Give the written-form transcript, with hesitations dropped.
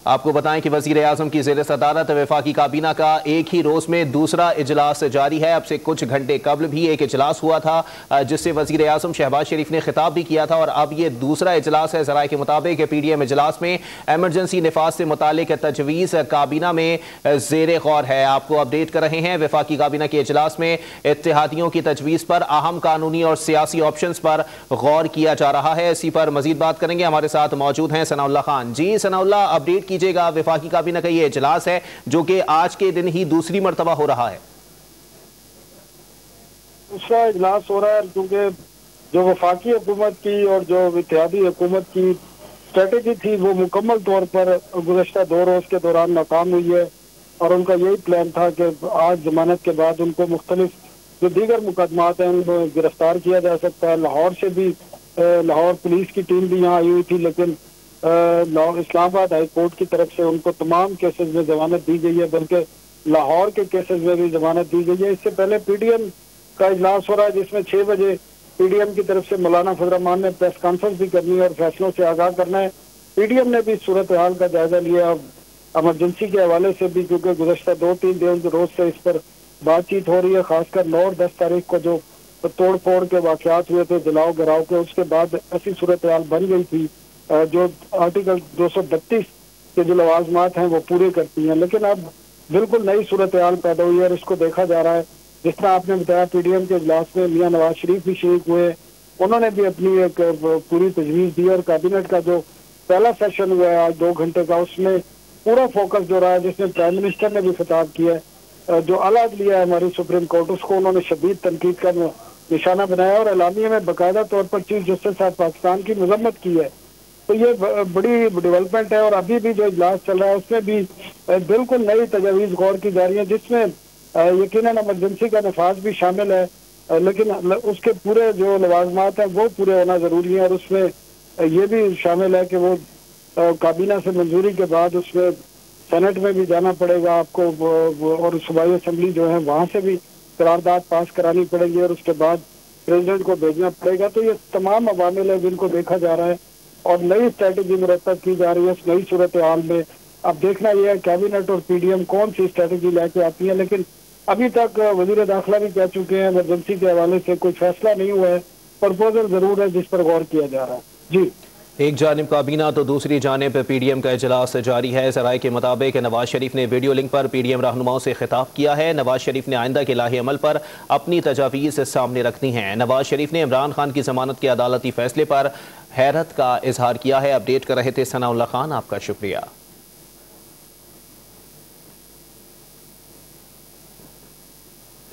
आपको बताएं कि वज़ीर आज़म की ज़ेर सदारत वफाकी काबीना का एक ही रोज़ में दूसरा इजलास जारी है। अब से कुछ घंटे कबल भी एक इजलास हुआ था जिससे वज़ीर आज़म शहबाज शरीफ ने खिताब भी किया था और अब ये दूसरा इजलास है। ज़राए के मुताबिक PDM इजलास में एमरजेंसी नफाज से मुतालिक तजवीज़ काबीना में ज़ेर गौर है। आपको अपडेट कर रहे हैं, वफाकी काबीना के इजलास में इत्तेहादियों की तजवीज़ पर अहम कानूनी और सियासी ऑप्शन पर गौर किया जा रहा है। इसी पर मजीद बात करेंगे। हमारे साथ मौजूद हैं सनाउल्लाह खान। जी सनाउल्लाह, अपडेट कीजिएगा। वफाकी काबीना का ये इजलास है जो कि आज के दिन ही दूसरी मरतबा हो रहा है। दूसरा इजलास हो रहा है क्योंकि जो वफाकी हुकूमत की और जो इत्तेहादी हुकूमत की स्ट्रेटेजी थी वो मुकम्मल तौर पर गुज़श्ता 2 रोज़ के दौरान नाकाम हुई है और उनका यही प्लान था कि आज जमानत के बाद उनको मुख्तलिफ जो दीगर मुकदमात हैं उनको गिरफ्तार किया जा सकता है। लाहौर से भी लाहौर पुलिस की टीम भी यहाँ आई हुई थी, लेकिन इस्लामाबाद हाई कोर्ट की तरफ से उनको तमाम केसेस में जमानत दी गई है, बल्कि लाहौर के केसेस में भी जमानत दी गई है। इससे पहले PDM का इजलास हो रहा है जिसमें 6 बजे PDM की तरफ से मौलाना फजल रहमान ने प्रेस कॉन्फ्रेंस भी करनी है और फैसलों से आगाह करना है। PDM ने भी सूरत हाल का जायजा लिया और एमरजेंसी के हवाले से भी, क्योंकि गुज़श्ता 2-3 दिन रोज से इस पर बातचीत हो रही है। खासकर 9 और 10 तारीख को जो तोड़ फोड़ के वाकयात हुए थे, जलाओ गिराव के, उसके बाद ऐसी सूरत हाल बन गई थी जो आर्टिकल 232 के जो लवाजमात हैं वो पूरे करती हैं। लेकिन अब बिल्कुल नई सूरत हाल पैदा हुई है और इसको देखा जा रहा है। जिस तरह आपने बताया PDM के इजलास में मियां नवाज शरीफ भी शरीक हुए, उन्होंने भी अपनी एक पूरी तजवीज़ दी और कैबिनेट का जो पहला सेशन हुआ है आज 2 घंटे का, उसमें पूरा फोकस जो रहा है, जिसमें प्राइम मिनिस्टर ने भी खिताब किया है, जो अलग लिया है हमारी सुप्रीम कोर्ट, उसको उन्होंने शदीद तनकीद का निशाना बनाया और एलानिया में बाकायदा तौर पर चीफ जस्टिस साहब पाकिस्तान की मजम्मत की है। तो ये बड़ी डेवलपमेंट है और अभी भी जो इजलास चल रहा है उसमें भी बिल्कुल नई तजावीज़ गौर की जा रही है, जिसमें यकीनन एमरजेंसी का नफाज भी शामिल है, लेकिन उसके पूरे जो लवाजमात हैं वो पूरे होना ज़रूरी है और उसमें ये भी शामिल है कि वो काबीना से मंजूरी के बाद उसमें सेनेट में भी जाना पड़ेगा आपको और सूबाई असम्बली जो है वहाँ से भी करारदाद पास करानी पड़ेगी और उसके बाद प्रेसिडेंट को भेजना पड़ेगा। तो ये तमाम अवामिल है जिनको देखा जा रहा है और नई स्ट्रेटेजी मुरतब की जा रही है इस नई सूरत हाल में। अब देखना यह है कैबिनेट और PDM कौन सी स्ट्रेटेजी लेके आती है, लेकिन अभी तक वजीर दाखिला भी कह चुके हैं इमरजेंसी के हवाले से कोई फैसला नहीं हुआ है, प्रपोजल जरूर है जिस पर गौर किया जा रहा है। जी, एक जानिब काबीना तो दूसरी जानिब PDM का इजलास जारी है। ज़राए के मुताबिक नवाज शरीफ ने वीडियो लिंक पर PDM रहनुमाओं से खिताब किया है। नवाज शरीफ ने आइंदा के लाहे अमल पर अपनी तजावीज़ सामने रखनी है। नवाज शरीफ ने इमरान खान की जमानत के अदालती फैसले पर हैरत का इजहार किया है। अपडेट कर रहे थे सनाउल्लाह खान, आपका शुक्रिया।